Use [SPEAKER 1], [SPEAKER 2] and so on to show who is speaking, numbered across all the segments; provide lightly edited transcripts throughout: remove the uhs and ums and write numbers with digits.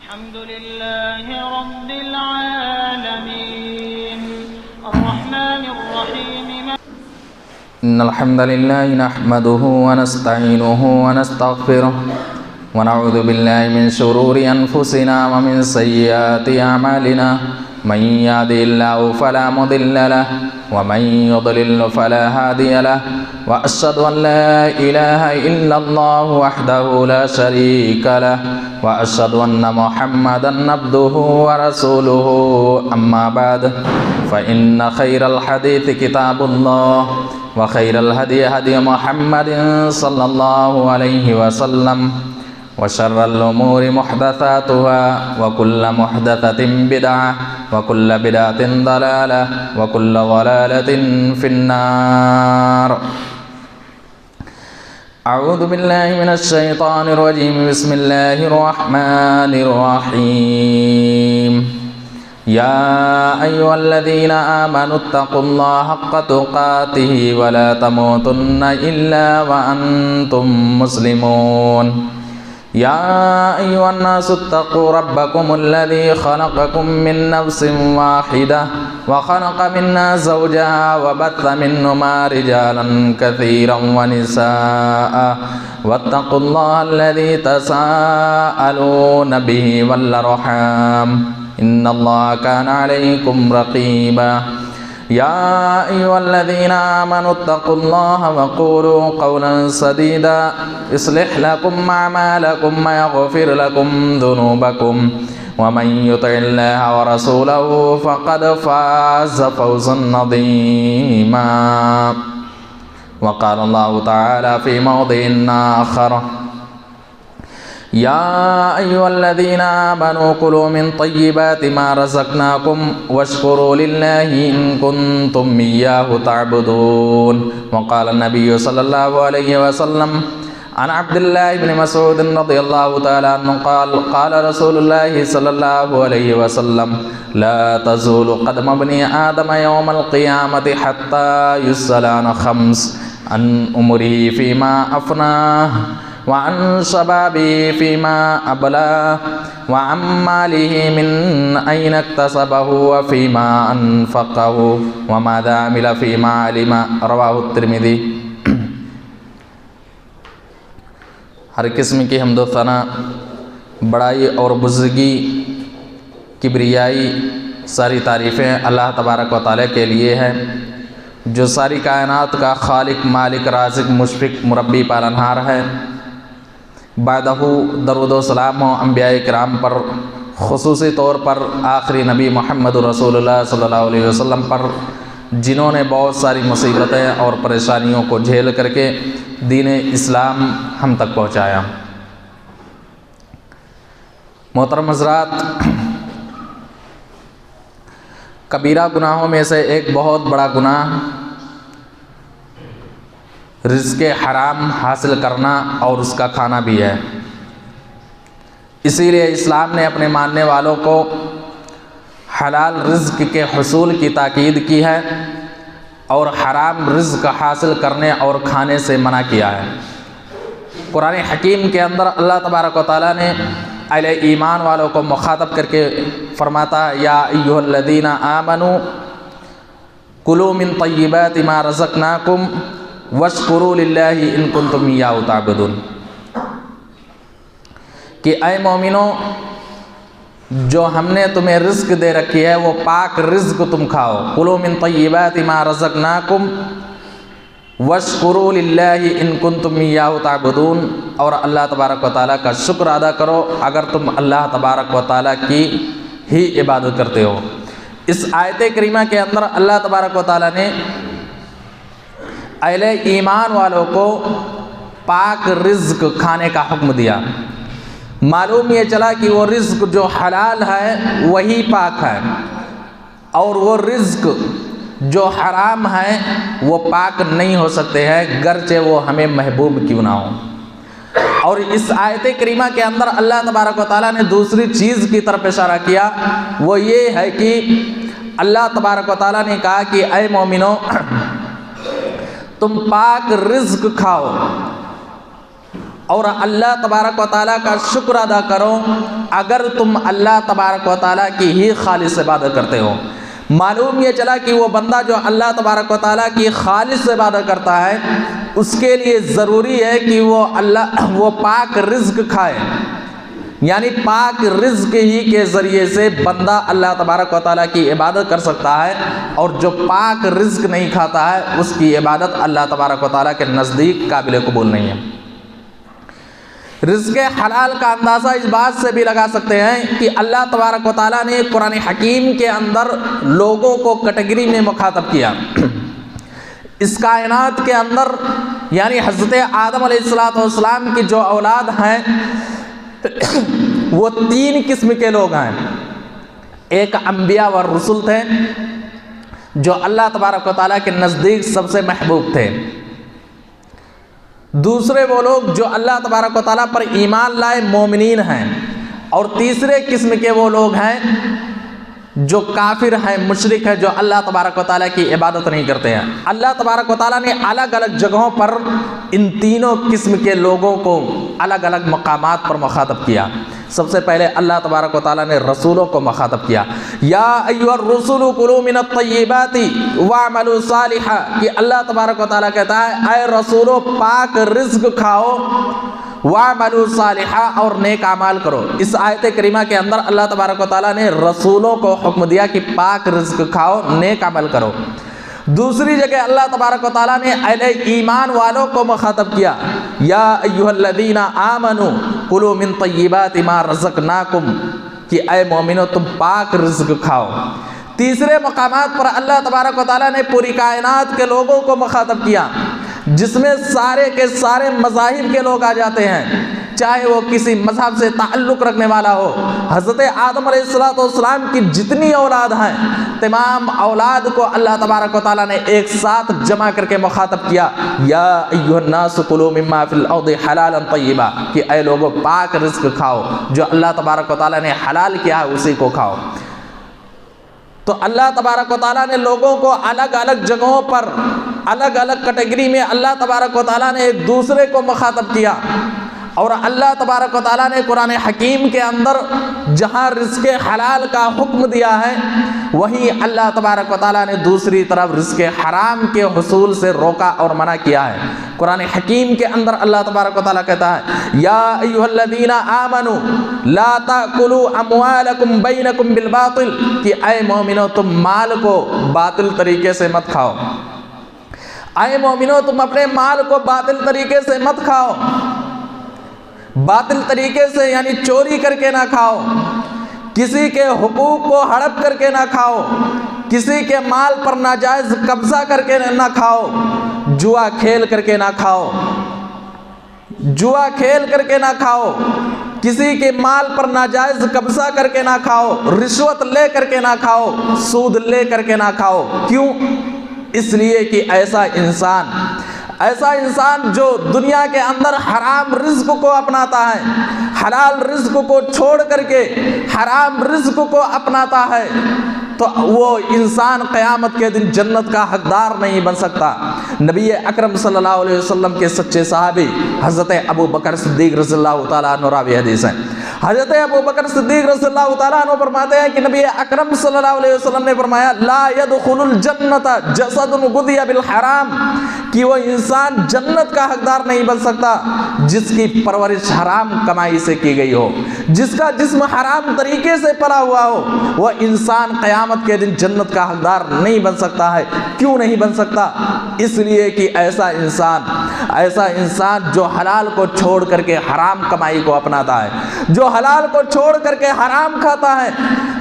[SPEAKER 1] الحمد لله رب العالمين الرحمن الرحيم
[SPEAKER 2] إن الحمد لله نحمده ونستعينه ونستغفره ونعوذ بالله من شرور أنفسنا ومن سيئات أعمالنا من يهده الله فلا مضل له ومن يضلل فلا هادي له وأشهد أن لا إله إلا الله وحده لا شريك له وأشهد أن محمدا عبده ورسوله أما بعد فإن خير الحديث كتاب الله وخير الهدي هدي محمد صلى الله عليه وسلم وشر الأمور محدثاتها وكل محدثة بدعة وكل بدعة ضلالة وكل ضلالة في النار. أعوذ بالله من الشيطان الرجيم. بسم الله الرحمن الرحيم. يا أيها الذين آمنوا اتقوا الله حق تقاته ولا تموتن إلا وأنتم مسلمون. يا أيها الناس اتقوا ربكم الذي خلقكم من نفس واحدة وخلق منها زوجها وبث منهما رجالا كثيرا ونساء واتقوا الله الذي تساءلون به والأرحام إن الله كان عليكم رقيبا. يا أيها الذين آمنوا اتقوا الله وقولوا قولا سديدا يصلح لكم أعمالكم ويغفر لكم ذنوبكم ومن يطع الله ورسوله فقد فاز فوزا عظيما. وقال الله تعالى في موضع آخر: يا أيها الذين آمنوا كلوا من طيبات ما رزقناكم واشكروا لله إن كنتم إياه تعبدون. وقال النبي صلى الله عليه وسلم عن عبد الله بن مسعود رضي الله تعالى عنه قال: قال رسول الله صلى الله عليه وسلم: لا تزول قدم ابن آدم يوم القيامة حتى يسأل عن خمس: عن عمره فيما أفناه وعن شبابه فيما أبلاه وعن ماله من أين اكتسبه وفيما أنفقه وماذا عمل فيما علم. رواه الترمذی. ہر قسم کی حمد و ثنا، بڑائی اور بزرگی، کبریائی، ساری تعریفیں اللہ تبارک و تعالیٰ کے لیے ہیں، جو ساری کائنات کا خالق، مالک، رازق، مشفق، مربی، پالنہار ہے. بعدہ درود و سلام ہو انبیاء کرام پر، خصوصی طور پر آخری نبی محمد رسول اللہ صلی اللہ علیہ وسلم پر، جنہوں نے بہت ساری مصیبتیں اور پریشانیوں کو جھیل کر کے دین اسلام ہم تک پہنچایا. محترم حضرات، کبیرہ گناہوں میں سے ایک بہت بڑا گناہ رزق حرام حاصل کرنا اور اس کا کھانا بھی ہے. اسی لیے اسلام نے اپنے ماننے والوں کو حلال رزق کے حصول کی تاکید کی ہے اور حرام رزق حاصل کرنے اور کھانے سے منع کیا ہے. قرآن حکیم کے اندر اللہ تبارک و تعالیٰ نے اہل ایمان والوں کو مخاطب کر کے فرماتا: یا ایھا الذین آمنوا کلوا من طیبات ما رزقناکم واشکروا للہ ان کنتم ایاہ تعبدون. کہ اے مومنو، جو ہم نے تمہیں رزق دے رکھی ہے وہ پاک رزق تم کھاؤ. کلوا من طیبات ما رزقناکم واشکروا للہ ان کنتم ایاہ تعبدون. اور اللہ تبارک و تعالیٰ کا شکر ادا کرو اگر تم اللہ تبارک و تعالیٰ کی ہی عبادت کرتے ہو. اس آیت کریمہ کے اندر اللہ تبارک و تعالیٰ نے اہل ایمان والوں کو پاک رزق کھانے کا حکم دیا. معلوم یہ چلا کہ وہ رزق جو حلال ہے وہی پاک ہے، اور وہ رزق جو حرام ہے وہ پاک نہیں ہو سکتے ہیں، گرچہ وہ ہمیں محبوب کیوں نہ ہو. اور اس آیت کریمہ کے اندر اللہ تبارک و تعالیٰ نے دوسری چیز کی طرف اشارہ کیا، وہ یہ ہے کہ اللہ تبارک و تعالیٰ نے کہا کہ اے مومنو، تم پاک رزق کھاؤ. اور اللہ تبارک و تعالیٰ کا شکر ادا کرو اگر تم اللہ تبارک و تعالیٰ کی ہی خالص عبادت کرتے ہو۔ معلوم یہ چلا کہ وہ بندہ جو اللہ تبارک و تعالیٰ کی خالص عبادت کرتا ہے اس کے لیے ضروری ہے کہ وہ پاک رزق کھائے، یعنی پاک رزق ہی کے ذریعے سے بندہ اللہ تبارک و تعالیٰ کی عبادت کر سکتا ہے، اور جو پاک رزق نہیں کھاتا ہے اس کی عبادت اللہ تبارک و تعالیٰ کے نزدیک قابل قبول نہیں ہے۔ رزق حلال کا اندازہ اس بات سے بھی لگا سکتے ہیں کہ اللہ تبارک و تعالیٰ نے قرآن حکیم کے اندر لوگوں کو کیٹیگری میں مخاطب کیا۔ اس کائنات کے اندر یعنی حضرت آدم علیہ السلام کی جو اولاد ہیں وہ 3 قسم کے لوگ ہیں۔ ایک انبیاء و رسول تھے جو اللہ تبارک و تعالیٰ کے نزدیک سب سے محبوب تھے۔ دوسرے وہ لوگ جو اللہ تبارک و تعالیٰ پر ایمان لائے مومنین ہیں، اور تیسرے قسم کے وہ لوگ ہیں جو کافر ہیں، مشرک ہیں، جو اللہ تبارک و تعالیٰ کی عبادت نہیں کرتے ہیں۔ اللہ تبارک و تعالیٰ نے الگ الگ جگہوں پر ان تینوں قسم کے لوگوں کو الگ الگ مقامات پر مخاطب کیا۔ سب سے پہلے اللہ تبارک و تعالیٰ نے رسولوں کو مخاطب کیا، یا ایھا الرسل کلوا من الطیبات واعملوا صالحا، کہ اللہ تبارک و تعالیٰ کہتا ہے اے رسولو پاک رزق کھاؤ، واعملوا صالحا، اور نیک اعمال کرو۔ اس آیت کریمہ کے اندر اللہ تبارک و تعالیٰ نے رسولوں کو حکم دیا کہ پاک رزق کھاؤ، نیک عمل کرو۔ دوسری جگہ اللہ تبارک و تعالیٰ نے اہل ایمان والوں کو مخاطب کیا، یا ایھا الذین آمنوا کلوا من طیبات ما رزقناکم، کہ اے مومنو تم پاک رزق کھاؤ۔ تیسرے مقامات پر اللہ تبارک و تعالیٰ نے پوری کائنات کے لوگوں کو مخاطب کیا، جس میں سارے کے سارے مذاہب کے لوگ آ جاتے ہیں، چاہے وہ کسی مذہب سے تعلق رکھنے والا ہو۔ حضرت آدم علیہ السلام کی جتنی اولاد ہیں تمام اولاد کو اللہ تبارک و تعالیٰ نے ایک ساتھ جمع کر کے مخاطب کیا، یا ایھا الناس کلوا مما فی الارض حلالا طیبا، کہ اے لوگو پاک رزق کھاؤ، جو اللہ تبارک و تعالیٰ نے حلال کیا ہے اسی کو کھاؤ۔ تو اللہ تبارک و تعالیٰ نے لوگوں کو الگ الگ جگہوں پر الگ الگ کیٹیگری میں اللہ تبارک و تعالیٰ نے ایک دوسرے کو مخاطب کیا، اور اللہ تبارک و تعالیٰ نے قرآن حکیم کے اندر جہاں رزق حلال کا حکم دیا ہے وہیں اللہ تبارک و تعالیٰ نے دوسری طرف رزق حرام کے حصول سے روکا اور منع کیا ہے۔ قرآن حکیم کے اندر اللہ تبارک و تعالیٰ کہتا ہے، یا ایھا الذین آمنوا لا تأکلوا اموالکم بینکم بالباطل، کہ اے مومنو تم مال کو باطل طریقے سے مت کھاؤ۔ اے مومنو تم اپنے مال کو باطل طریقے سے مت کھاؤ، باطل طریقے سے یعنی چوری کر کے نہ کھاؤ، کسی کے حقوق کو ہڑپ کر کے نہ کھاؤ، کسی کے مال پر ناجائز قبضہ کر کے نہ کھاؤ، جوا کھیل کر کے نہ کھاؤ، جوا کھیل کر کے نہ کھاؤ، کسی کے مال پر ناجائز قبضہ کر کے نہ کھاؤ، رشوت لے کر کے نہ کھاؤ، سود لے کر کے نہ کھاؤ۔ کیوں؟ اس لیے کہ ایسا انسان جو دنیا کے اندر حرام رزق کو اپناتا ہے، حلال رزق کو چھوڑ کر کے حرام رزق کو اپناتا ہے، تو وہ انسان قیامت کے دن جنت کا حقدار نہیں بن سکتا۔ نبی اکرم صلی اللہ علیہ وسلم کے سچے صحابی حضرت ابو بکر صدیق رضی اللہ تعالیٰ عنہ راوی حدیث ہیں۔ حضرت ابو بکر صدیق رضی اللہ تعالیٰ عنہ فرماتے ہیں کہ نبی اکرم صلی اللہ علیہ وسلم نے فرمایا، لا يدخل الجنت جسد غذی بالحرام، کہ وہ انسان جنت کا حقدار نہیں بن سکتا جس کی پرورش حرام کمائی سے کی گئی ہو، جس کا جسم حرام طریقے سے پلا ہوا ہو، وہ انسان قیامت کے دن جنت کا حقدار نہیں بن سکتا ہے۔ کیوں نہیں بن سکتا؟ اس لیے کہ ایسا انسان جو حلال کو چھوڑ کر کے حرام کمائی کو اپناتا ہے، جو حلال کو چھوڑ کر کے حرام کھاتا ہے،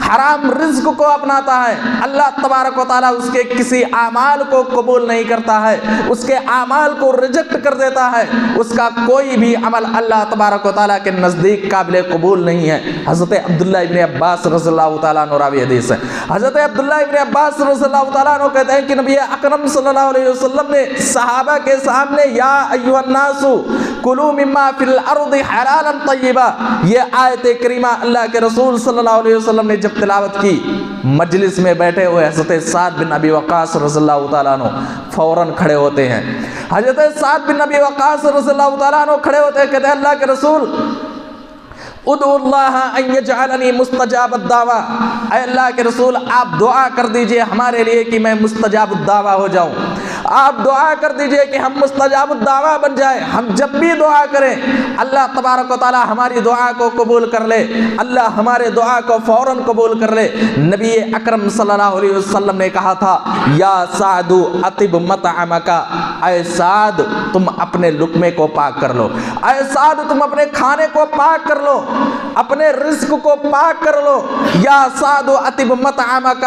[SPEAKER 2] حرام رزق کو اپناتا ہے، اللہ تبارک و تعالیٰ اس کے کسی اعمال کو قبول نہیں کرتا ہے، اس کے اعمال کو ریجیکٹ کر دیتا ہے، اس کا کوئی بھی عمل اللہ تبارک و تعالیٰ کے نزدیک قابل قبول نہیں ہے۔ حضرت عبداللہ ابن عباس رضی اللہ تعالیٰ عنہ راوی حدیث ہے۔ حضرت عبداللہ ابن عباس رضی اللہ تعالیٰ عنہ کہتے ہیں کہ نبی اکرم صلی اللہ علیہ وسلم نے صحابہ کے سامنے یا ایھا الناس کلوا مما فی الارض حلالا طیبا، یہ آیت کریمہ اللہ کے رسول صلی اللہ علیہ وسلم نے جب تلاوت کی، مجلس میں بیٹھے ہوئے حضرت سعد بن ابی وقاص رضی اللہ تعالیٰ عنہ فوراً کھڑے ہوتے ہیں۔ حضرت سعد بن ابی وقاص رضی اللہ تعالیٰ عنہ کھڑے ہوتے ہیں، کہتے ہیں اللہ کے رسول ادعو اللہ ان یجعلنی مستجاب الدعوہ، اے اللہ کے رسول آپ دعا کر دیجئے ہمارے لیے کہ میں مستجاب الدعوہ ہو جاؤں، آپ دعا کر دیجئے کہ ہم مستجاب الدعوہ بن جائیں، ہم جب بھی دعا کریں اللہ تبارک و تعالی ہماری دعا کو قبول کر لے، اللہ ہمارے دعا کو فوراً قبول کر لے۔ نبی اکرم صلی اللہ علیہ وسلم نے کہا تھا یا سعد اطب مطعمک، اے سعد تم اپنے لقمے کو پاک کر لو، اے سعد تم اپنے کھانے کو پاک کر لو، اپنے رزق کو پاک کر لو، یا سعد اطب مطعمک،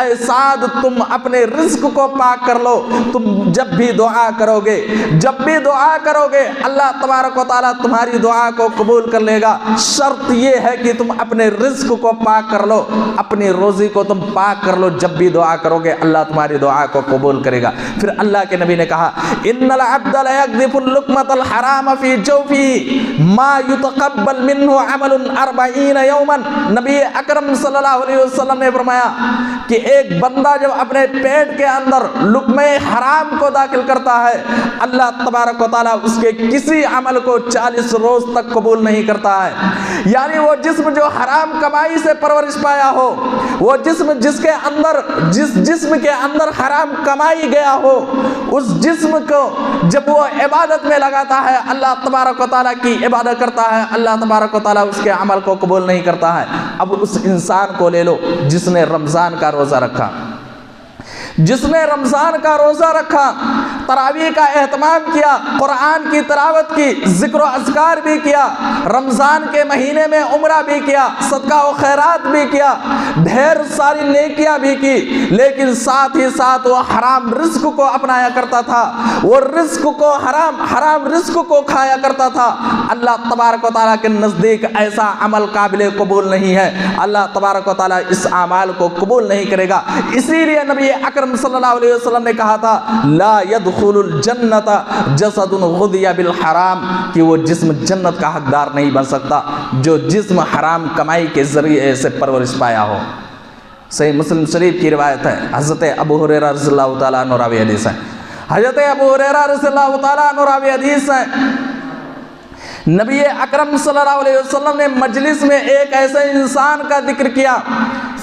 [SPEAKER 2] اے سعد تم اپنے رزق کو پاک کر لو، تم جب بھی دعا کرو گے، جب بھی دعا کرو گے اللہ تبارک و تعالیٰ تمہاری دعا کو قبول کر لے گا، شرط یہ ہے کہ تم اپنے رزق کو پاک کر لو، اپنی روزی کو تم پاک کر لو، جب بھی دعا کرو گے اللہ تمہاری دعا کو قبول کرے گا۔ پھر اللہ کے نبی نے کہا ان العبد لیقذف اللقمۃ الحرام فی جوفہ ما یتقبل منہ عمل 40 یوما، نبی اکرم صلی اللہ علیہ وسلم نے فرمایا کہ ایک بندہ جب اپنے پیٹ کے اندر لقمہ حرام کو داخل کرتا ہے اللہ تبارک و تعالیٰ اس کے کسی عمل کو 40 روز تک قبول نہیں کرتا ہے۔ یعنی وہ جسم جو حرام کمائی سے پرورش پایا ہو، وہ جسم جس جسم کے اندر حرام کمائی گیا ہو، اس جسم کو جب وہ عبادت میں لگاتا ہے اللہ تبارک و تعالیٰ کی عبادت کرتا ہے اللہ تبارک و تعالیٰ اس کے عمل کو قبول نہیں کرتا ہے۔ اب اس انسان کو لے لو جس نے رمضان کا روزہ رکھا، جس نے رمضان کا روزہ رکھا، تراویح کا اہتمام کیا، قرآن کی تلاوت کی، ذکر و اذکار بھی کیا، رمضان کے مہینے میں عمرہ بھی کیا، صدقہ و خیرات بھی کیا، ڈھیر ساری نیکیاں بھی کی، لیکن ساتھ ہی ساتھ وہ حرام رزق کو اپنایا کرتا تھا، وہ رزق کو حرام رزق کو کھایا کرتا تھا، اللہ تبارک و تعالیٰ کے نزدیک ایسا عمل قابل قبول نہیں ہے، اللہ تبارک و تعالیٰ اس اعمال کو قبول نہیں کرے گا۔ اسی لیے نبی اکرم صلی اللہ علیہ وسلم نے کہا تھا لا يدخل الجنت جسد غذی بالحرام، کہ وہ جسم جنت کا حقدار نہیں بن سکتا جو جسم حرام کمائی کے ذریعے سے پرورش پایا ہو۔ صحیح مسلم شریف کی روایت ہے، حضرت ابو ہریرہ رضی اللہ تعالیٰ عنہ راوی حدیث ہے، حضرت ابو ہریرہ رضی اللہ تعالیٰ عنہ راوی حدیث ہے، نبی اکرم صلی اللہ علیہ وسلم نے مجلس میں ایک ایسے انسان کا ذکر کیا،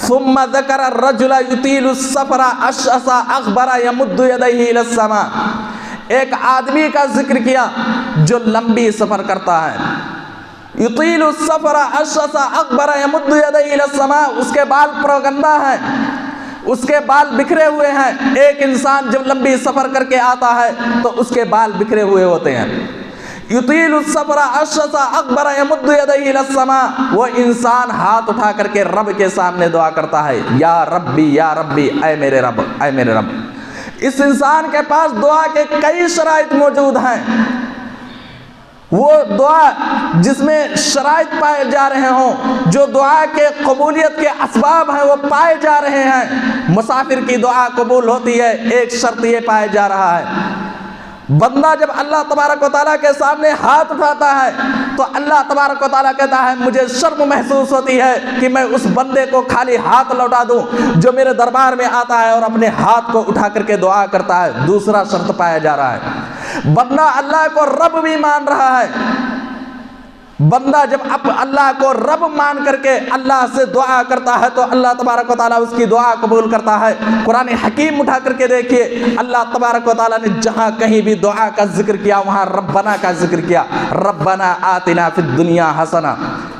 [SPEAKER 2] ثم ذکر الرجل یطیل السفر اشعث اغبر یمد یدیہ الی السماء، ایک آدمی کا ذکر کیا جو لمبی سفر کرتا ہے، یطیل السفر اشعث اغبر یمد یدیہ الی السماء، اس کے بال پروگندہ ہیں، اس کے بال بکھرے ہوئے ہیں۔ ایک انسان جب لمبی سفر کر کے آتا ہے تو اس کے بال بکھرے ہوئے ہوتے ہیں، یطیل السفر اشعث اغبر یمد یدیہ الی السماء، وہ انسان ہاتھ اٹھا کر کے رب کے سامنے دعا کرتا ہے یا ربی اے میرے رب اے میرے رب۔ اس انسان کے پاس دعا کے کئی شرائط موجود ہیں، وہ دعا جس میں شرائط پائے جا رہے ہوں، جو دعا کے قبولیت کے اسباب ہیں وہ پائے جا رہے ہیں۔ مسافر کی دعا قبول ہوتی ہے، ایک شرط یہ پائے جا رہا ہے بندہ جب اللہ تبارک و تعالیٰ کے سامنے ہاتھ اٹھاتا ہے تو اللہ تبارک و تعالیٰ کہتا ہے مجھے شرم محسوس ہوتی ہے کہ میں اس بندے کو خالی ہاتھ لوٹا دوں جو میرے دربار میں آتا ہے اور اپنے ہاتھ کو اٹھا کر کے دعا کرتا ہے۔ دوسرا شرط پایا جا رہا ہے، بندہ اللہ کو رب بھی مان رہا ہے، بندہ جب اللہ کو رب مان کر کے اللہ سے دعا کرتا ہے تو اللہ تبارک و تعالیٰ اس کی دعا قبول کرتا ہے۔ قرآن حکیم اٹھا کر کے دیکھیے، اللہ تبارک و تعالیٰ نے جہاں کہیں بھی دعا کا ذکر کیا وہاں ربنا کا ذکر کیا، ربنا آتنا فی الدنیا حسنہ۔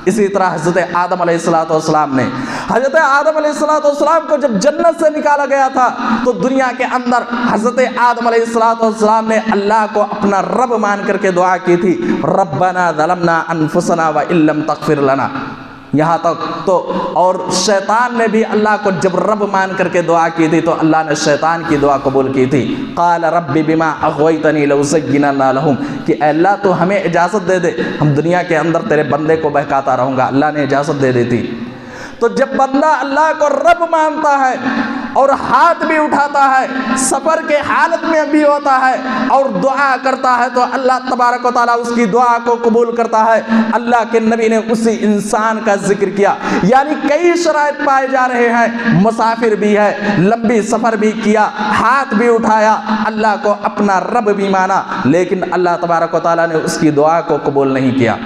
[SPEAKER 2] اسی طرح حضرت آدم علیہ السلام نے، حضرت آدم علیہ السلام کو جب جنت سے نکالا گیا تھا تو دنیا کے اندر حضرت آدم علیہ السلام نے اللہ کو اپنا رب مان کر کے دعا کی تھی، ربنا ظلمنا انفسنا وان لم تغفر لنا، یہاں تک تو اور شیطان نے بھی اللہ کو جب رب مان کر کے دعا کی تھی تو اللہ نے شیطان کی دعا قبول کی تھی۔ قال رب بما اغویتنی لأزینن لہم، کہ اے اللہ تو ہمیں اجازت دے دے، ہم دنیا کے اندر تیرے بندے کو بہکاتا رہوں گا، اللہ نے اجازت دے دی تھی۔ تو جب بندہ اللہ کو رب مانتا ہے اور ہاتھ بھی اٹھاتا ہے، سفر کے حالت میں بھی ہوتا ہے اور دعا کرتا ہے تو اللہ تبارک و تعالیٰ اس کی دعا کو قبول کرتا ہے۔ اللہ کے نبی نے اسی انسان کا ذکر کیا، یعنی کئی شرائط پائے جا رہے ہیں، مسافر بھی ہے، لمبی سفر بھی کیا، ہاتھ بھی اٹھایا، اللہ کو اپنا رب بھی مانا، لیکن اللہ تبارک و تعالیٰ نے اس کی دعا کو قبول نہیں کیا۔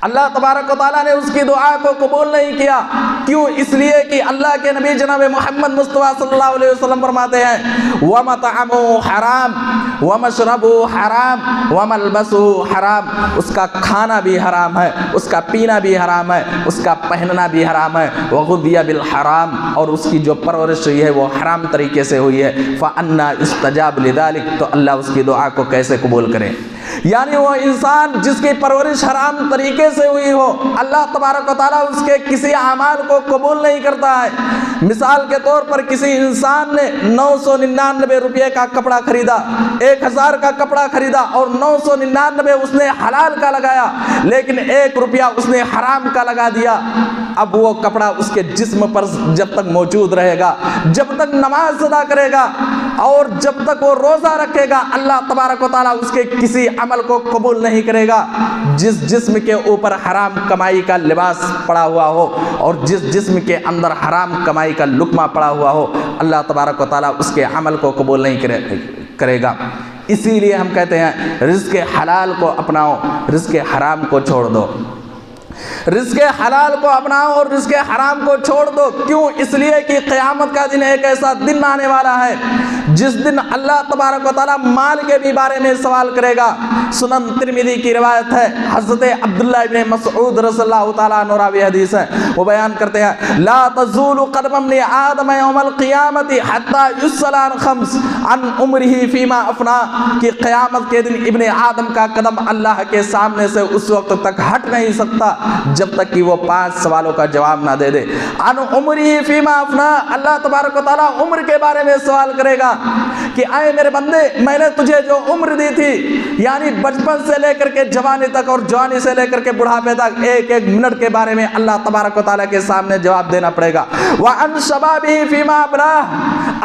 [SPEAKER 2] اللہ تبارک و تعالیٰ نے اس کی دعا کو قبول نہیں کیا، کیوں؟ اس لیے کہ اللہ کے نبی جناب محمد مصطفیٰ صلی اللہ علیہ وسلم فرماتے ہیں وَمَطْعَمُهُ حرام وَمَشْرَبُهُ حرام وَمَلْبَسُهُ حرام، اس کا کھانا بھی حرام ہے، اس کا پینا بھی حرام ہے، اس کا پہننا بھی حرام ہے، وَغُذِّيَ بِالْحَرام، اور اس کی جو پرورش ہوئی ہے وہ حرام طریقے سے ہوئی ہے، فَأَنَّا يُسْتَجَابُ لِذَلِكَ، تو اللہ اس کی دعا کو کیسے قبول کرے؟ یعنی وہ انسان جس کی پرورش حرام طریقے سے ہوئی ہو، اللہ تبارک و تعالیٰ اس کے کسی اعمال کو قبول نہیں کرتا ہے۔ مثال کے طور پر کسی انسان نے 999 روپے کا کپڑا خریدا، 1000 کا کپڑا خریدا اور 999 اس نے حلال کا لگایا، لیکن 1 روپیہ اس نے حرام کا لگا دیا، اب وہ کپڑا اس کے جسم پر جب تک موجود رہے گا، جب تک نماز ادا کرے گا اور جب تک وہ روزہ رکھے گا، اللہ تبارک و تعالیٰ اس کے کسی عمل کو قبول نہیں کرے گا۔ جس جسم کے اوپر حرام کمائی کا لباس پڑا ہوا ہو اور جس جسم کے اندر حرام کمائی کا لقمہ پڑا ہوا ہو، اللہ تبارک و تعالیٰ اس کے عمل کو قبول نہیں کرے گا۔ اسی لیے ہم کہتے ہیں رزق حلال کو اپناؤ، رزق حرام کو چھوڑ دو۔ رزق حلال کو اپناؤ اور رزق حرام کو چھوڑ دو، کیوں؟ اس لیے کہ قیامت کا دن ایک ایسا دن آنے والا ہے جس دن اللہ تبارک و تعالیٰ مال کے بھی بارے میں سوال کرے گا۔ سنن ترمذی کی روایت ہے، حضرت عبداللہ ابن مسعود رضی اللہ تعالیٰ عنہ راوی حدیث ہے، وہ بیان کرتے ہیں لا تزول قدم ابن آدم یوم القیامت حتی یسأل عن خمس عن عمرہ فیما افنا، کہ قیامت کے دن ابن آدم کا قدم اللہ کے سامنے سے اس وقت تک ہٹ نہیں سکتا جب تک کہ وہ 5 سوالوں کا جواب نہ دے دے۔ عن عمرہ فیما افنا، اللہ تبارک و تعالیٰ عمر کے بارے میں سوال کرے گا کہ اے میرے بندے، میں نے تجھے جو عمر دی تھی، یعنی بچپن سے لے کر کے جوانی تک اور جوانی سے لے کر کے بڑھاپے تک، ایک ایک منٹ کے بارے میں اللہ تبارک و تعالیٰ کے سامنے جواب دینا پڑے گا۔ وعن شبابہ فیما ابلاہ،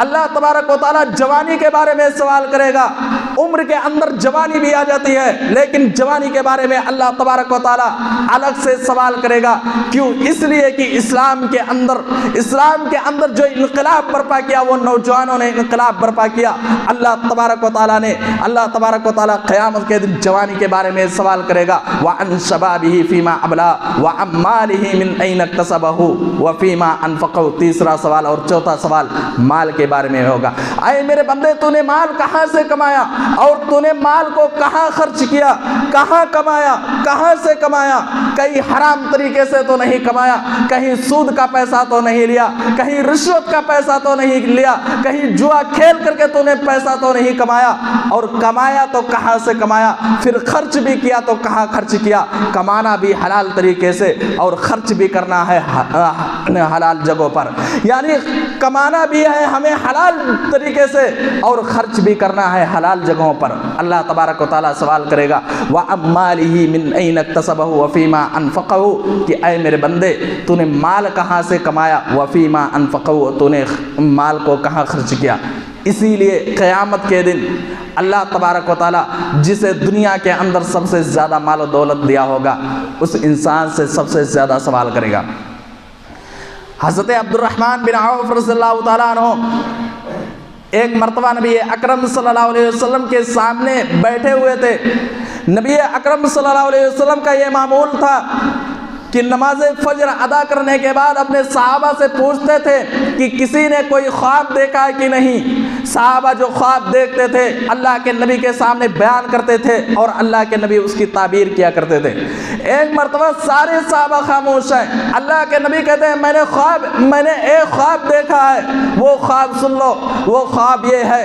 [SPEAKER 2] اللہ تبارک و تعالیٰ جوانی کے بارے میں سوال کرے گا۔ عمر کے اندر جوانی بھی آ جاتی ہے، لیکن جوانی کے بارے میں اللہ تبارک و تعالیٰ الگ سے سوال کرے گا، کیوں؟ اس لیے کہ اسلام کے اندر جو انقلاب برپا کیا، وہ نوجوانوں نے انقلاب برپا کیا۔ اللہ تبارک و تعالیٰ قیامت کے دن جوانی کے بارے میں سوال کرے گا۔ وعن شبابہ فیما ابلا وعن مالہ من این اکتسبہ وفیما انفقہ، تیسرا سوال اور چوتھا سوال مال کے بارے میں ہوگا۔ اے میرے بندے، تو نے مال کہاں سے کمایا اور تو نے مال کو کہاں خرچ کیا، کہاں کمایا، کہاں سے کمایا؟ کہیں حرام طریقے سے تو نہیں کمایا، کہیں سود کا پیسہ تو نہیں لیا، کہیں رشوت کا پیسہ تو نہیں لیا، کہیں جوا کھیل کر کے تو نے پیسہ تو نہیں کمایا، اور کمایا تو کہاں سے کمایا، پھر خرچ بھی کیا تو کہاں خرچ کیا؟ کمانا بھی حلال طریقے سے اور خرچ بھی کرنا ہے حلال جگہوں پر، یعنی کمانا بھی ہے ہمیں حلال طریقے سے اور خرچ بھی کرنا ہے حلال جگہوں پر۔ اللہ تبارک و تعالیٰ سوال کرے گا وَعَمْ مَالِهِ مِنْ أَيْنَ اكْتَسَبَهُ وَفِيمَا أَنْفَقَهُ، کہ اے میرے بندے، تو نے مال کہاں سے کمایا، وَفِيمَا أَنْفَقَهُ، تو نے مال کو کہاں خرچ کیا۔ اسی لیے قیامت کے دن اللہ تبارک و تعالیٰ جسے دنیا کے اندر سب سے زیادہ مال و دولت دیا ہوگا، اس انسان سے سب سے زیادہ سوال کرے گا۔ حضرت عبد الرحمن بن عوف رضی اللہ تعالیٰ عنہ ایک مرتبہ نبی اکرم صلی اللہ علیہ وسلم کے سامنے بیٹھے ہوئے تھے۔ نبی اکرم صلی اللہ علیہ وسلم کا یہ معمول تھا کہ نماز فجر ادا کرنے کے بعد اپنے صحابہ سے پوچھتے تھے کہ کسی نے کوئی خواب دیکھا ہے کہ نہیں۔ صحابہ جو خواب دیکھتے تھے اللہ کے نبی کے سامنے بیان کرتے تھے اور اللہ کے نبی اس کی تعبیر کیا کرتے تھے۔ ایک مرتبہ سارے صحابہ خاموش ہیں، اللہ کے نبی کہتے ہیں میں نے ایک خواب دیکھا ہے، وہ خواب سن لو۔ وہ خواب یہ ہے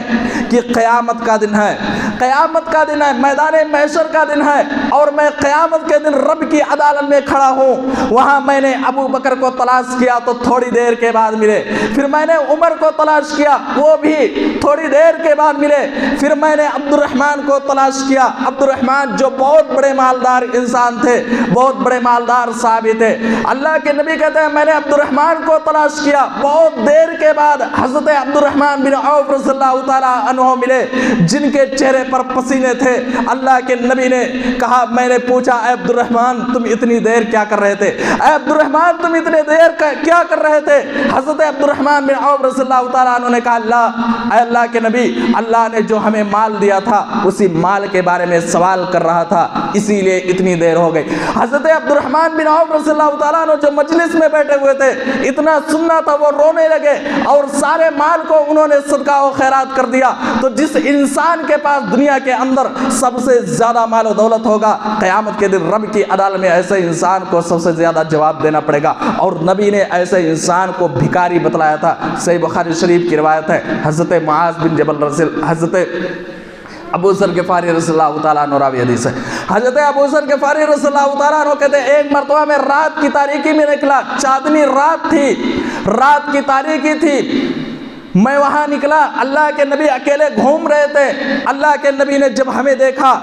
[SPEAKER 2] کہ قیامت کا دن ہے، قیامت کا دن ہے، میدان محشر کا دن ہے، اور میں قیامت کے دن رب کی عدالت میں کھڑا ہوں۔ وہاں میں نے ابو بکر کو تلاش کیا تو تھوڑی دیر کے بعد ملے، پھر میں نے عمر کو تلاش کیا، وہ بھی تھوڑی دیر کے بعد ملے، پھر میں نے عبد الرحمن کو تلاش کیا، عبد الرحمن جو بہت بڑے مالدار انسان تھے، بہت بڑے مالدار صحابی تھے۔ اللہ کے نبی کہتے ہیں میں نے عبد الرحمن کو تلاش کیا، بہت دیر کے بعد حضرت عبد الرحمن بن عوف رضی اللہ تعالیٰ عنہ ملے، جن کے چہرے پر پسینے تھے۔ اللہ کے نبی نے کہا، میں نے پوچھا اے عبد الرحمن تم اتنی دیر کیا کر رہے تھے؟ اے عبد الرحمن تم اتنی دیر کیا کر رہے تھے؟ حضرت عبد الرحمن بن عوف رضی اللہ تعالیٰ عنہ نے کہا، اے اللہ کے نبی، اللہ نے جو ہمیں مال دیا تھا اسی مال کے بارے میں سوال کر رہا تھا، اسی لیے اتنی دیر ہو گئی۔ حضرت عبد الرحمن بن عوف رضی اللہ تعالیٰ عنہ جو مجلس میں بیٹھے ہوئے تھے، اتنا سننا تھا، وہ رونے لگے اور سارے مال کو انہوں نے صدقہ و خیرات کر دیا۔ تو جس انسان کے پاس دنیا کے اندر سب سے زیادہ مال و دولت ہوگا، قیامت کے دن رب کی عدالت میں ایسے انسان کو سب سے زیادہ جواب دینا پڑے گا، اور نبی نے ایسے انسان کو بھکاری بتلایا تھا۔ صحیح بخاری شریف کی روایت ہے، حضرت معاذ بن جبل حضرت ابو ذر غفاری رضی اللہ تعالیٰ عنہ راوی حدیث ہے۔ حضرت ابو ذر غفاری رضی اللہ تعالیٰ عنہ کہتے ہیں ایک مرتبہ میں رات کی تاریکی میں نکلا، چاندنی رات تھی، رات کی تاریکی تھی، میں وہاں نکلا، اللہ کے نبی اکیلے گھوم رہے تھے۔ اللہ کے نبی نے جب ہمیں دیکھا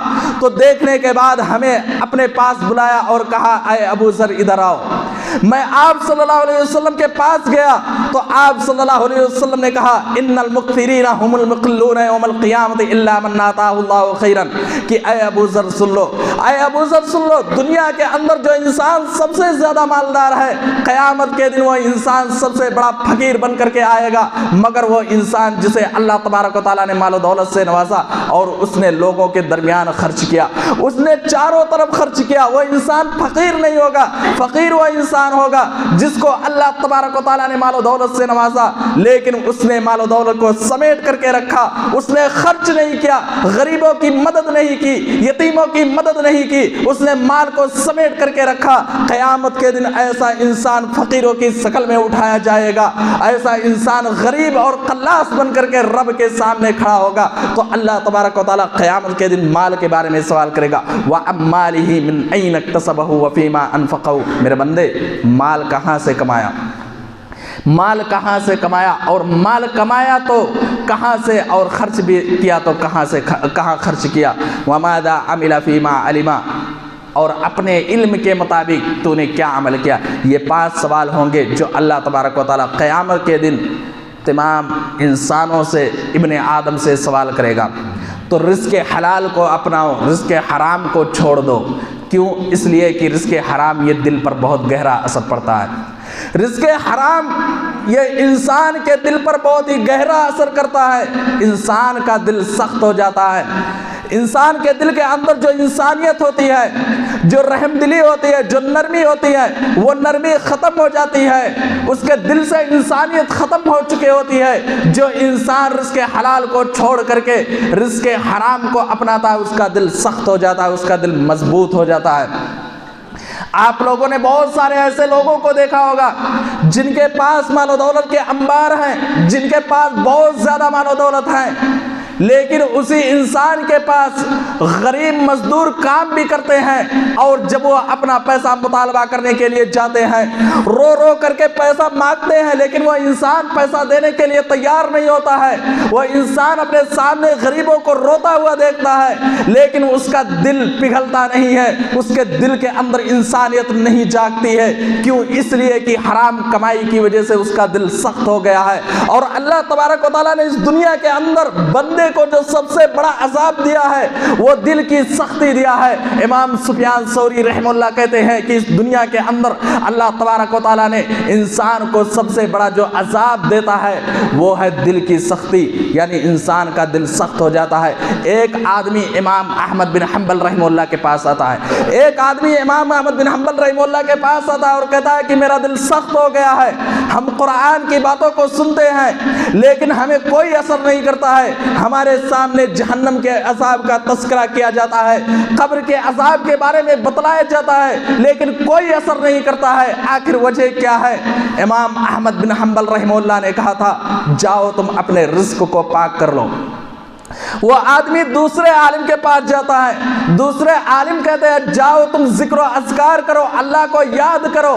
[SPEAKER 2] تو دیکھنے کے بعد ہمیں اپنے پاس بلایا اور کہا، اے ابو ذر ادھر آؤ۔ میں آپ صلی اللہ علیہ وسلم کے پاس گیا تو آپ صلی اللہ علیہ وسلم نے کہا، ان المکثرین هم المقلون یوم القیامت الا من آتاہ اللہ خیرا، کہ اے ابو ذر سن لو، اے ابو ذر سن لو، دنیا کے اندر جو انسان سب سے زیادہ مالدار ہے، قیامت کے دن وہ انسان سب سے بڑا فقیر بن کر کے آئے گا، مگر وہ انسان جسے اللہ تبارک و تعالیٰ نے مال و دولت سے نوازا اور اس نے لوگوں کے درمیان خرچ کیا، اس نے چاروں طرف خرچ کیا، وہ انسان فقیر نہیں ہوگا۔ فقیر وہ انسان ہوگا جس کو اللہ تبارک و تعالیٰ نے مال و دولت سے نوازا، لیکن اس نے مال و دولت کو سمیٹ کر کے رکھا، اس نے خرچ نہیں کیا، غریبوں کی مدد نہیں کی، یتیموں کی مدد نہیں کی، اس نے مال کو سمیٹ کر کے رکھا۔ قیامت کے دن ایسا انسان فقیروں کی شکل میں اٹھایا جائے گا، ایسا انسان غریب اور قلاس بن کر کے رب کے سامنے کھڑا ہوگا، تو اللہ تبارک و تعالیٰ قیامت کے دن مال کے بارے میں سوال کرے گا، وَأَمَّالِهِ مِنْ أَيْنَ اكْتَسَبَهُ وَفِيمَا أَنْفَقَهُ۔ میرے بندے، مال کہاں سے کمایا، مال کہاں سے کمایا، اور مال کمایا تو کہاں سے، اور خرچ بھی کیا تو کہاں خرچ کیا، وَمَاذَا عَمِلَ فِيمَا عَلِمَ، اور اپنے علم کے مطابق تو نے کیا عمل کیا۔ یہ 5 سوال ہوں گے جو اللہ تبارک و تعالیٰ قیامت کے دن تمام انسانوں سے، ابن آدم سے سوال کرے گا۔ تو رزق حلال کو اپناؤ، رزق حرام کو چھوڑ دو۔ کیوں؟ اس لیے کہ رزق حرام یہ دل پر بہت گہرا اثر پڑتا ہے۔ رزق حرام یہ انسان کے دل پر بہت ہی گہرا اثر کرتا ہے، انسان کا دل سخت ہو جاتا ہے، انسان کے دل کے اندر جو انسانیت ہوتی ہے، جو رحم دلی ہوتی ہے، جو نرمی ہوتی ہے، وہ نرمی ختم ہو جاتی ہے، اس کے دل سے انسانیت ختم ہو چکی ہوتی ہے۔ جو انسان رزق حلال کو چھوڑ کر کے رزق حرام کو اپناتا ہے، اس کا دل سخت ہو جاتا ہے، اس کا دل مضبوط ہو جاتا ہے۔ آپ لوگوں نے بہت سارے ایسے لوگوں کو دیکھا ہوگا جن کے پاس مال و دولت کے انبار ہیں، جن کے پاس بہت زیادہ مال و دولت ہیں، لیکن اسی انسان کے پاس غریب مزدور کام بھی کرتے ہیں، اور جب وہ اپنا پیسہ مطالبہ کرنے کے لیے جاتے ہیں، رو رو کر کے پیسہ مانگتے ہیں، لیکن وہ انسان پیسہ دینے کے لیے تیار نہیں ہوتا ہے۔ وہ انسان اپنے سامنے غریبوں کو روتا ہوا دیکھتا ہے، لیکن اس کا دل پگھلتا نہیں ہے، اس کے دل کے اندر انسانیت نہیں جاگتی ہے۔ کیوں؟ اس لیے کہ حرام کمائی کی وجہ سے اس کا دل سخت ہو گیا ہے۔ اور اللہ تبارک و تعالیٰ نے اس دنیا کے اندر بندے کو جو سب سے بڑا عذاب دیا ہے وہ دل کی سختی دیا ہے۔ امام سفیان ثوری رحمہ اللہ کہتے ہیں کہ اس دنیا کے اندر اللہ تبارک و تعالیٰ نے انسان کو سب سے بڑا جو عذاب دیتا ہے وہ ہے دل کی سختی، یعنی انسان کا دل سخت ہو جاتا ہے۔ ایک آدمی امام احمد بن حنبل رحمہ اللہ کے پاس آتا ہے، ایک آدمی امام احمد بن حنبل رحمہ اللہ کے پاس آتا ہے اور کہتا ہے کہ میرا دل سخت ہو گیا ہے، ہم قرآن کی باتوں کو سنتے ہیں لیکن ہمیں کوئی اثر نہیں کرتا ہے، ہمارے سامنے جہنم کے عذاب کا تذکرہ کیا جاتا ہے، قبر کے عذاب کے بارے میں بتلایا جاتا ہے، لیکن کوئی اثر نہیں کرتا ہے، آخر وجہ کیا ہے؟ امام احمد بن حنبل رحمہ اللہ نے کہا تھا، جاؤ تم اپنے رزق کو پاک کر لو، وہ آدمی دوسرے عالم کے پاس جاتا ہے، دوسرے عالم کہتے ہیں جاؤ تم ذکر و اذکار کرو، اللہ کو یاد کرو،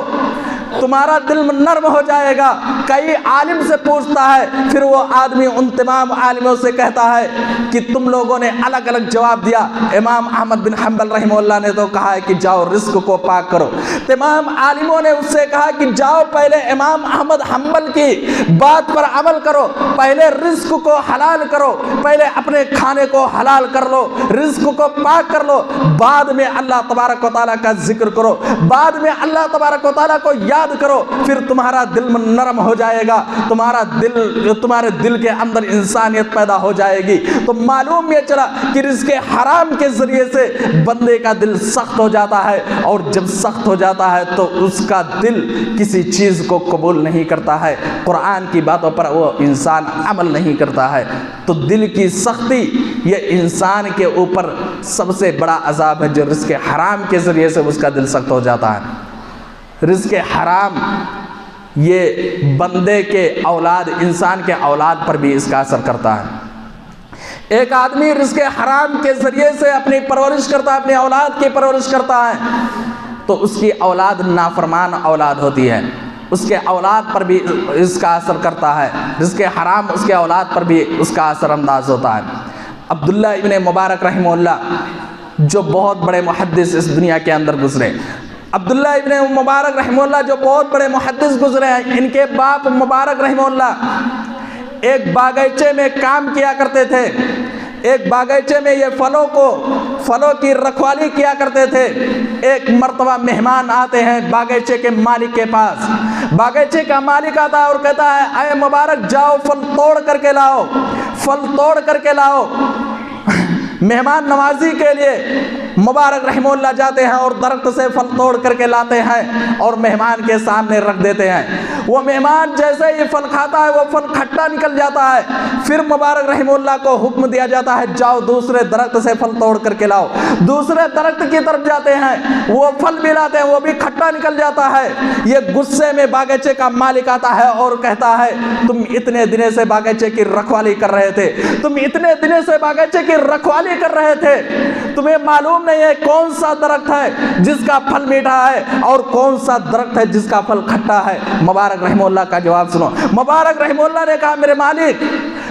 [SPEAKER 2] تمہارا دل نرم ہو جائے گا۔ کئی عالم سے پوچھتا ہے، پھر وہ آدمی ان تمام عالموں سے کہتا ہے کہ تم لوگوں نے الگ الگ جواب دیا۔ امام احمد بن حنبل رحمہ اللہ نے تو کہا ہے کہ جاؤ رزق کو پاک کرو۔ تمام عالموں نے اس سے کہا کہ جاؤ پہلے امام احمد حنبل کی بات پر عمل کرو، پہلے رزق کو حلال کرو، پہلے اپنے کھانے کو حلال کر لو، رزق کو پاک کر لو، بعد میں اللہ تبارک و تعالیٰ کا ذکر کرو، بعد میں اللہ تبارک و تعالیٰ کو یاد کرو، پھر تمہارا دل نرم ہو جائے گا، تمہارے دل کے اندر انسانیت پیدا ہو جائے گی۔ تو معلوم یہ چلا کہ رزق حرام کے ذریعے سے بندے کا دل سخت ہو جاتا ہے، اور جب سخت ہو جاتا ہے تو اس کا دل کسی چیز کو قبول نہیں کرتا ہے، قرآن کی باتوں پر وہ انسان عمل نہیں کرتا ہے۔ تو دل کی سختی یہ انسان کے اوپر سب سے بڑا عذاب ہے، جو رزق حرام کے ذریعے سے اس کا دل سخت ہو جاتا ہے۔ رزق حرام یہ بندے کے اولاد، انسان کے اولاد پر بھی اس کا اثر کرتا ہے۔ ایک آدمی رزق حرام کے ذریعے سے اپنی پرورش کرتا ہے، اپنی اولاد کی پرورش کرتا ہے، تو اس کی اولاد نافرمان اولاد ہوتی ہے، اس کے اولاد پر بھی اس کا اثر کرتا ہے۔ رزق حرام اس کے اولاد پر بھی اس کا اثر انداز ہوتا ہے۔ عبداللہ ابن مبارک رحمہ اللہ جو بہت بڑے محدث اس دنیا کے اندر گزرے، عبداللہ ابن مبارک رحمہ اللہ جو بہت بڑے محدث گزرے ہیں، ان کے باپ مبارک رحمہ اللہ ایک باغیچے میں کام کیا کرتے تھے۔ ایک باغیچے میں یہ پھلوں کی رکھوالی کیا کرتے تھے۔ ایک مرتبہ مہمان آتے ہیں باغیچے کے مالک کے پاس، باغیچے کا مالک آتا ہے اور کہتا ہے اے مبارک جاؤ پھل توڑ کر کے لاؤ، پھل توڑ کر کے لاؤ۔ مہمان نوازی کے لیے مبارک رحمہ اللہ جاتے ہیں اور درخت سے پھل توڑ کر کے لاتے ہیں اور مہمان کے سامنے رکھ دیتے ہیں۔ وہ مہمان جیسے ہی پھل کھاتا ہے وہ پھل کھٹا نکل جاتا ہے، پھر مبارک رحمہ اللہ کو حکم دیا جاتا ہے جاؤ دوسرے درخت سے پھل توڑ کر کے لاؤ۔ دوسرے درخت کی طرف جاتے ہیں، وہ پھل بھی لاتے ہیں، وہ بھی کھٹا نکل جاتا ہے۔ یہ غصے میں باغیچے کا مالک آتا ہے اور کہتا ہے تم اتنے دنوں سے باغیچے کی رکھوالی کر رہے تھے، تم اتنے دنوں سے باغیچے کی رکھوالی کر رہے تھے، تمہیں معلوم نہیں ہے کون سا درخت ہے جس کا پھل میٹھا ہے اور کون سا درخت ہے جس کا پھل کھٹا ہے؟ مبارک رحمہ اللہ کا جواب سنو۔ مبارک رحمہ اللہ نے کہا میرے مالک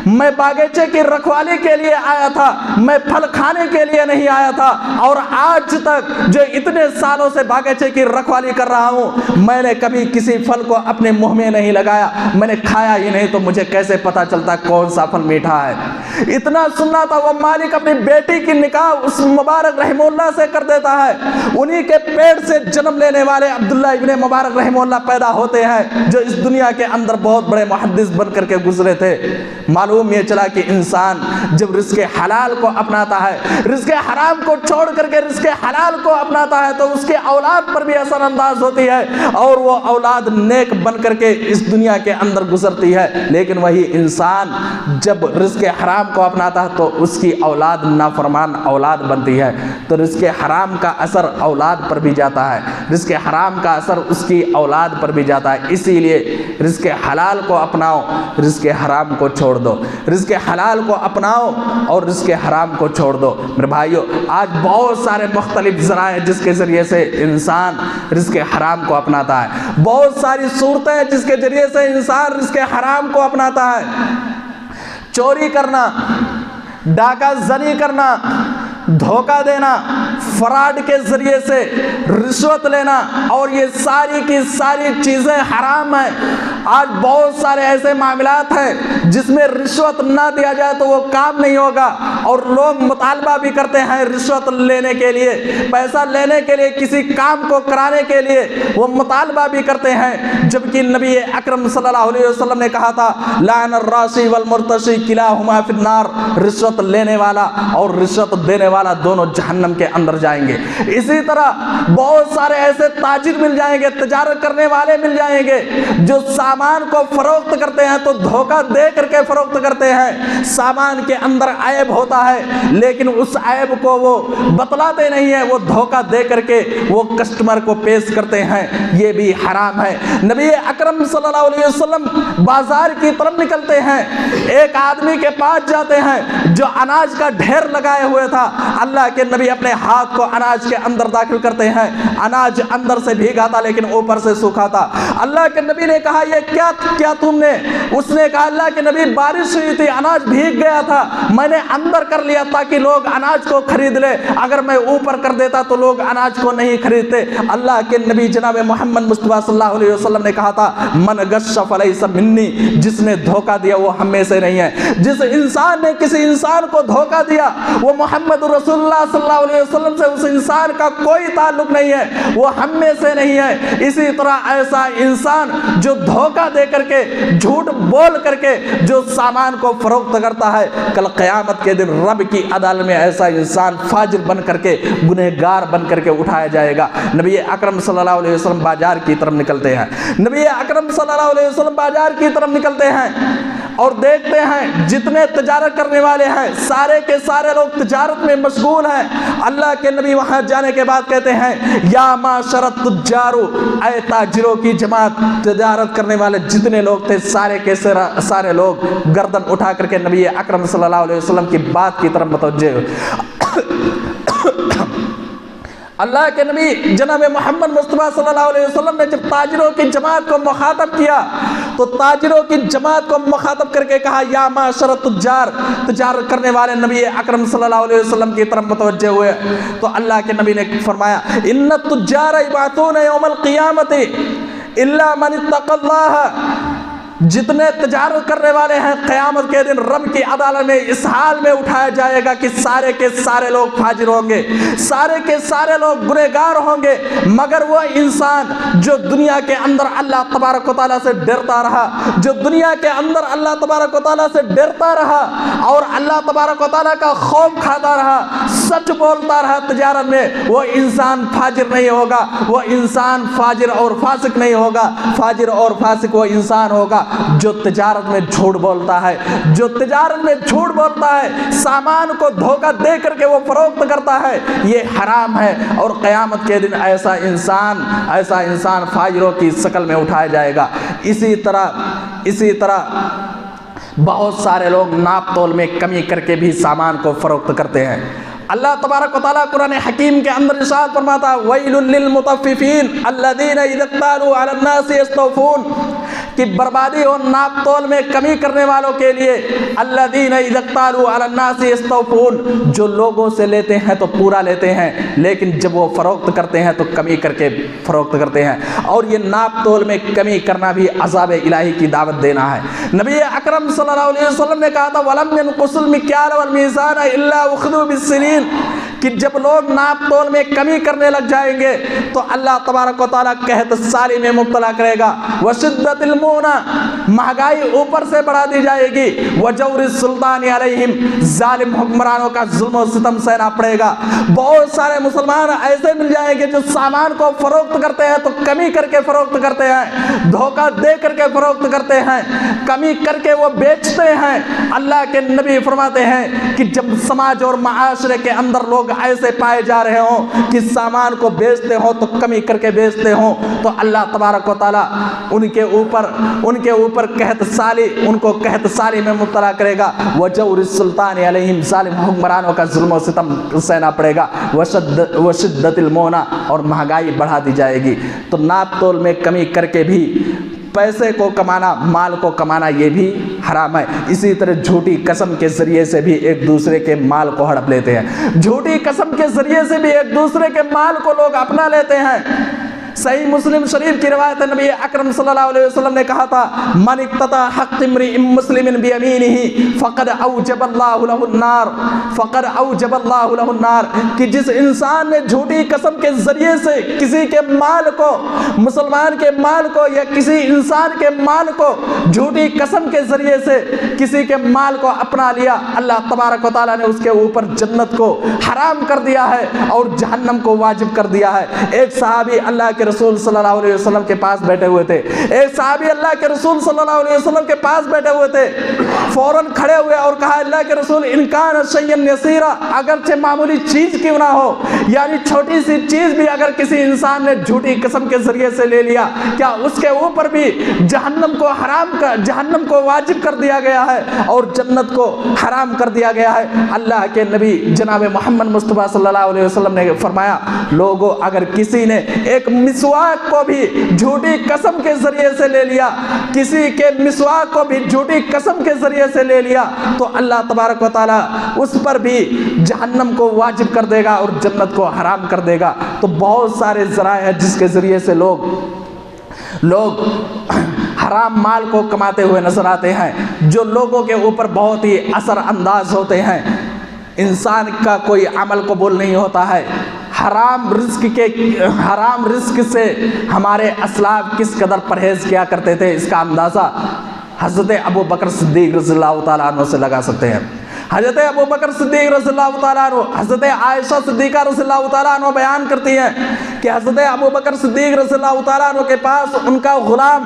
[SPEAKER 2] میں باغیچے کی رکھوالی کے لیے آیا تھا، میں پھل کھانے کے لیے نہیں آیا تھا، اور آج تک جو اتنے سالوں سے باغیچے کی رکھوالی کر رہا ہوں میں نے کبھی کسی پھل کو اپنے منہ میں نہیں لگایا، میں نے کھایا ہی نہیں، تو مجھے کیسے پتا چلتا کون سا پھل میٹھا ہے؟ اتنا سننا تھا وہ مالک اپنی بیٹی کی نکاح اس مبارک رحمہ اللہ سے کر دیتا ہے۔ انہی کے پیٹ سے جنم لینے والے عبداللہ ابن مبارک رحمہ اللہ پیدا ہوتے ہیں جو اس دنیا کے اندر بہت بڑے محدث بن کر کے گزرے تھے۔ معلوم یہ چلا کہ انسان جب رزق حلال کو اپناتا ہے، رزق حرام کو چھوڑ کر کے رزق حلال کو اپناتا ہے، تو اس کے اولاد پر بھی اثر انداز ہوتی ہے اور وہ اولاد نیک بن کر کے اس دنیا کے اندر گزرتی ہے۔ لیکن وہی انسان جب رزق حرام کو اپناتا ہے تو اس کی اولاد نافرمان اولاد بنتی ہے۔ تو رزق حرام کا اثر اولاد پر بھی جاتا ہے، رزق حرام کا اثر اس کی اولاد پر بھی جاتا ہے۔ اسی لیے رزق حلال کو اپناؤ، رزق حرام کو چھوڑ دو، رزق حلال کو اپناؤ اور رزق حرام کو چھوڑ دو۔ میرے بھائیو آج بہت سارے مختلف ذرائع جس کے ذریعے سے انسان رزق حرام کو اپناتا ہے، بہت ساری صورتیں جس کے ذریعے سے انسان رزق حرام کو اپناتا ہے۔ چوری کرنا، ڈاکہ زنی کرنا، دھوکہ دینا، فراڈ کے ذریعے سے رشوت لینا، اور یہ ساری کی ساری چیزیں حرام ہیں۔ آج بہت سارے ایسے معاملات ہیں جس میں رشوت نہ دیا جائے تو وہ کام نہیں ہوگا، اور لوگ مطالبہ بھی کرتے ہیں رشوت لینے کے لیے، پیسہ لینے کے لیے، کسی کام کو کرانے کے لیے وہ مطالبہ بھی کرتے ہیں، جبکہ نبی اکرم صلی اللہ علیہ وسلم نے کہا تھا لعن الراشی والمرتشی کلاہما فی النار، رشوت لینے والا اور رشوت دینے والا دونوں جہنم کے اندر جائیں گے۔ اسی طرح بہت سارے ایسے تاجر مل جائیں گے، تجارت کرنے والے مل جائیں گے جو سامان کو فروخت کرتے ہیں تو دھوکہ دے کر کے فروخت کرتے ہیں. سامان کے اندر عیب ہوتا ہے لیکن اس عیب کو وہ بتلاتے نہیں ہیں, وہ دھوکہ دے کر کے وہ کسٹمر کو پیش کرتے ہیں, یہ بھی حرام ہے. نبی اکرم صلی اللہ علیہ وسلم بازار کی طرف نکلتے ہیں, ایک آدمی کے پاس جاتے ہیں جو اناج کا ڈھیر لگائے ہوئے تھا. اللہ کے نبی اپنے ہاتھ کو اناج کے اندر داخل کرتے ہیں, اناج اندر سے بھیگا تھا لیکن اوپر سے سوکھا تھا. اللہ کے نبی نے کہا یہ کیا تم نے؟ اس نے کہا اللہ کے نبی بارش ہوئی تھی, اناج بھیگ گیا تھا, میں نے اندر کر لیا تاکہ لوگ اناج کو خرید لے, اگر میں اوپر کر دیتا تو لوگ اناج کو نہیں خریدتے. اللہ کے نبی جناب محمد مصطفیٰ صلی اللہ علیہ وسلم نے کہا تھا من غش فلیس منی, جس نے دھوکہ دیا وہ ہم میں سے نہیں ہے. جس انسان نے کسی انسان کو دھوکہ دیا وہ محمد رسول اللہ صلی اللہ علیہ وسلم سے اس انسان کا کوئی تعلق نہیں ہے, وہ ہم میں سے نہیں ہے. اسی طرح ایسا انسان جو دھوکہ دے کر کے, جھوٹ بول کر کے جو سامان کو فروخت کرتا ہے, کل قیامت کے دن رب کی عدالت میں ایسا انسان فاجر بن کر کے, گنہگار بن کر کے اٹھایا جائے گا. نبی اکرم صلی اللہ علیہ وسلم بازار کی طرف نکلتے ہیں, نبی اکرم صلی اللہ علیہ وسلم بازار کی طرف نکلتے ہیں اور دیکھتے ہیں جتنے تجارت کرنے والے ہیں سارے کے سارے لوگ تجارت میں مشغول ہیں. اللہ کے نبی وہاں جانے کے بعد کہتے ہیں یا معاشر التجار, اے تاجروں کی جماعت, تجارت کرنے والے جتنے لوگ تھے سارے کے سارے لوگ گردن اٹھا کر کے نبی اکرم صلی اللہ علیہ وسلم کی بات کی طرف متوجہ ہوئے. اللہ کے نبی جناب محمد مصطفیٰ صلی اللہ علیہ وسلم نے جب تاجروں کی جماعت کو مخاطب کیا تو تاجروں کی جماعت کو مخاطب کر کے کہا یا معاشر التجار, تجارت کرنے والے نبی اکرم صلی اللہ علیہ وسلم کی طرف متوجہ ہوئے. تو اللہ کے نبی نے فرمایا ان التجار یبعثون یوم القیامت الا من اتقى اللہ, جتنے تجارت کرنے والے ہیں قیامت کے دن رب کی عدالت میں اس حال میں اٹھایا جائے گا کہ سارے کے سارے لوگ فاجر ہوں گے, سارے کے سارے لوگ گنہگار ہوں گے, مگر وہ انسان جو دنیا کے اندر اللہ تبارک و تعالیٰ سے ڈرتا رہا, جو دنیا کے اندر اللہ تبارک و تعالیٰ سے ڈرتا رہا اور اللہ تبارک و تعالیٰ کا خوف کھاتا رہا, سچ بولتا رہا تجارت میں, وہ انسان فاجر نہیں ہوگا, وہ انسان فاجر اور فاسق نہیں ہوگا. فاجر اور فاسق وہ انسان ہوگا جو تجارت میں جھوٹ بولتا ہے, جو تجارت میں جھوٹ بولتا ہے, سامان کو دھوکہ دے کر کے وہ فروخت کرتا ہے, یہ حرام ہے. اور قیامت کے دن ایسا انسان فاجروں کی شکل میں اٹھایا جائے گا. اسی طرح بہت سارے لوگ ناپ تول میں کمی کر کے بھی سامان کو فروخت کرتے ہیں. اللہ تبارک و تعالیٰ قرآن حکیم کے اندر ارشاد فرماتا ویل للمطففین الذین اذا اکتالوا علی الناس یستوفون, کہ بربادی اور ناپ تول میں کمی کرنے والوں کے لیے الذین اذا اکتالوا علی الناس یستوفون, جو لوگوں سے لیتے ہیں تو پورا لیتے ہیں لیکن جب وہ فروخت کرتے ہیں تو کمی کر کے فروخت کرتے ہیں. اور یہ ناپ تول میں کمی کرنا بھی عذاب الہی کی دعوت دینا ہے. نبی اکرم صلی اللہ علیہ وسلم نے کہا تھا ولم ينقصوا المکیال والمیزان الا اخذوا بالسنین, کہ جب لوگ ناپ تول میں کمی کرنے لگ جائیں گے تو اللہ تبارک و تعالیٰ قحط سالی میں مبتلا کرے گا. وشدت المونہ, مہنگائی اوپر سے بڑھا دی جائے گی. وجور السلطان علیہم, ظالم حکمرانوں کا ظلم و ستم سہنا پڑے گا. بہت سارے مسلمان ایسے مل جائیں گے جو سامان کو فروخت کرتے ہیں تو کمی کر کے فروخت کرتے ہیں, دھوکہ دے کر کے فروخت کرتے ہیں, کمی کر کے وہ بیچتے ہیں. اللہ کے نبی فرماتے ہیں کہ جب سماج اور معاشرے کے اندر لوگ ایسے پائے جا رہے ہوں کہ سامان کو بیچتے ہوں تو کمی کر کے بیچتے ہوں تو اللہ تبارک و تعالیٰ ان کے اوپر قحط سالی, ان کو قحط سالی میں مبتلا کرے گا. وجور السلطان علیہم, ظالم حکمرانوں کا ظلم و ستم سہنا پڑے گا. وشدت المونہ, اور مہنگائی بڑھا دی جائے گی. تو ناپ تول میں کمی کر کے بھی پیسے کو کمانا, مال کو کمانا, یہ بھی حرام ہے. اسی طرح جھوٹی قسم کے ذریعے سے بھی ایک دوسرے کے مال کو ہڑپ لیتے ہیں. جھوٹی قسم کے ذریعے سے بھی ایک دوسرے کے مال کو لوگ اپنا لیتے ہیں. صحیح مسلم شریف کی روایت ہے, نبی اکرم صلی اللہ علیہ وسلم نے کہا تھا من اقتطع حق امرئ مسلم بیمینہ فقد اوجب اللہ له النار, فقد اوجب اللہ له النار, کہ جس انسان نے جھوٹی قسم کے ذریعے سے کسی کے مال کو, مسلمان کے مال کو یا کسی انسان کے مال کو جھوٹی قسم کے ذریعے سے کسی کے مال کو اپنا لیا, اللہ تبارک و تعالیٰ نے اس کے اوپر جنت کو حرام کر دیا ہے اور جہنم کو واجب کر دیا ہے. ایک صحابی اللہ کے رسول صلی اللہ علیہ وسلم کے پاس بیٹھے ہوئے تھے، ایک صحابی اللہ کے رسول صلی اللہ علیہ وسلم کے پاس بیٹھے ہوئے تھے، فوراً کھڑے ہوئے اور کہا اللہ کے رسول انکان شیئن یسیرا، اگرچہ معمولی چیز کیوں نہ ہو، یعنی چھوٹی سی چیز بھی اگر کسی انسان نے جھوٹی قسم کے ذریعے سے لے لیا، کیا اس کے اوپر بھی جہنم کو واجب کر دیا گیا ہے اور جنت کو حرام کر دیا گیا ہے؟ اللہ کے نبی جناب محمد مصطفیٰ صلی اللہ علیہ وسلم نے فرمایا لوگوں اگر کسی نے ایک مسواک کو بھی جھوٹی قسم کے ذریعے سے لے لیا، کسی کے مسواک کو بھی جھوٹی قسم کے ذریعے سے لے لیا تو اللہ تبارک و تعالیٰ اس پر بھی جہنم کو واجب کر دے گا اور جنت کو حرام کر دے گا۔ تو بہت سارے ذرائع ہیں جس کے ذریعے سے لوگ حرام مال کو کماتے ہوئے نظر آتے ہیں، جو لوگوں کے اوپر بہت ہی اثر انداز ہوتے ہیں۔ انسان کا کوئی عمل قبول نہیں ہوتا ہے۔ حرام رزق سے ہمارے اسلاف کس قدر پرہیز کیا کرتے تھے، اس کا اندازہ حضرت ابو بکر صدیق رضی اللہ تعالیٰ عنہ سے لگا سکتے ہیں۔ حضرت ابو بکر صدیق رضی اللہ تعالیٰ عنہ، حضرت عائشہ صدیقہ رضی اللہ تعالیٰ عنہ بیان کرتی ہیں کہ حضرت ابو بکر صدیق رضی اللہ تعالیٰ عنہ کے پاس ان کا غلام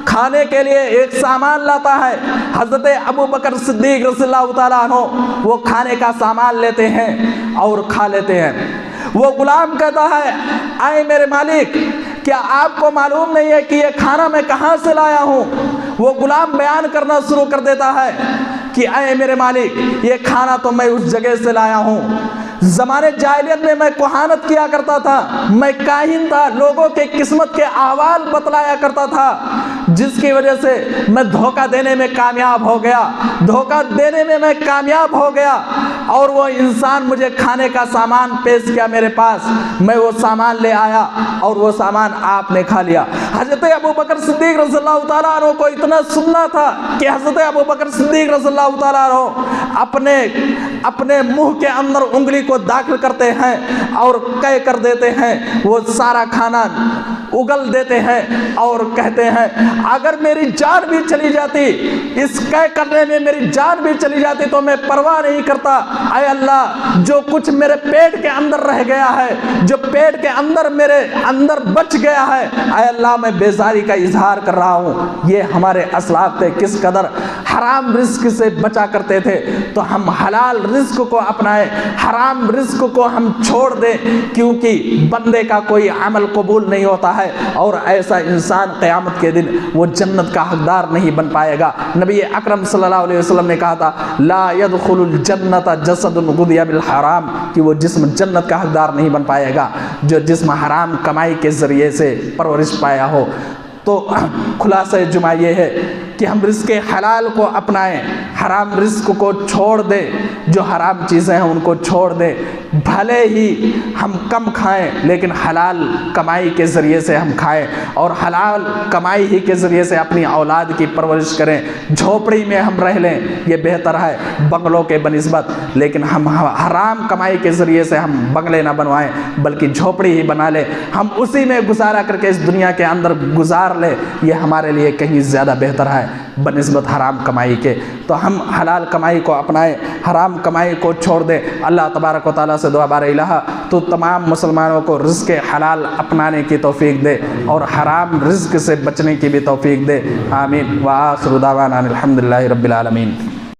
[SPEAKER 2] کھانے کے لیے ایک سامان لاتا ہے۔ حضرت ابو بکر صدیق رضی اللہ تعالیٰ عنہ وہ کھانے کا سامان لیتے ہیں اور کھا لیتے ہیں۔ وہ غلام کہتا ہے اے میرے مالک، کیا آپ کو معلوم نہیں ہے کہ یہ کھانا میں کہاں سے لایا ہوں؟ وہ غلام بیان کرنا شروع کر دیتا ہے کہ اے میرے مالک، یہ کھانا تو میں اس جگہ سے لایا ہوں۔ زمانے جاہلیت میں کہانت کیا کرتا تھا، میں کاہن تھا، لوگوں کے قسمت کے احوال بتلایا کرتا تھا، جس کی وجہ سے میں دھوکہ دینے میں کامیاب ہو گیا اور وہ انسان مجھے کھانے کا سامان پیش کیا میرے پاس، میں وہ سامان لے آیا اور وہ سامان آپ نے کھا لیا۔ حضرت ابو بکر صدیق رضی اللہ تعالیٰ عنہ کو اتنا سننا تھا کہ حضرت ابو بکر صدیق رضی اللہ تعالیٰ عنہ اپنے منہ کے اندر انگلی کو داخل کرتے ہیں اور قے کر دیتے ہیں، وہ سارا کھانا اگل دیتے ہیں اور کہتے ہیں اگر میری جان بھی چلی جاتی، اس قے کرنے میں میری جان بھی چلی جاتی تو میں پرواہ نہیں کرتا۔ اے اللہ، جو کچھ میرے پیٹ کے اندر رہ گیا ہے، جو پیٹ کے اندر میرے اندر بچ گیا ہے، اے اللہ میں بیزاری کا اظہار کر رہا ہوں۔ یہ ہمارے اسلاف تھے، کس قدر حرام رزق سے بچا کرتے تھے۔ تو ہم حلال رزق کو اپنائیں، حرام رزق کو ہم چھوڑ دیں، کیونکہ بندے کا کوئی عمل قبول نہیں ہوتا ہے اور ایسا انسان قیامت کے دن وہ جنت کا حقدار نہیں بن پائے گا۔ نبی اکرم صلی اللہ علیہ وسلم نے کہا تھا لا يدخل الجنت جسد غذی بالحرام، کہ وہ جسم جنت کا حقدار نہیں بن پائے گا جو جسم حرام کمائی کے ذریعے سے پرورش پایا ہو۔ تو خلاصہ جمعہ یہ ہے کہ ہم رزق حلال کو اپنائیں، حرام رزق کو چھوڑ دیں، جو حرام چیزیں ہیں ان کو چھوڑ دیں۔ بھلے ہی ہم کم کھائیں لیکن حلال کمائی کے ذریعے سے ہم کھائیں اور حلال کمائی ہی کے ذریعے سے اپنی اولاد کی پرورش کریں۔ جھوپڑی میں ہم رہ لیں یہ بہتر ہے بنگلوں کے بنسبت، لیکن ہم حرام کمائی کے ذریعے سے ہم بنگلے نہ بنوائیں بلکہ جھوپڑی ہی بنا لیں، ہم اسی میں گزارا کر کے اس دنیا کے اندر گزار لیں، یہ ہمارے لیے کہیں زیادہ بہتر ہے بنسبت حرام کمائی کے۔ تو ہم حلال کمائی کو اپنائیں، حرام کمائی کو چھوڑ دیں۔ اللہ تبارک و تعالیٰ سے دعا بار الہ تو تمام مسلمانوں کو رزق حلال اپنانے کی توفیق دے اور حرام رزق سے بچنے کی بھی توفیق دے، آمین۔ وآخر دعوانا الحمدللہ رب العالمین۔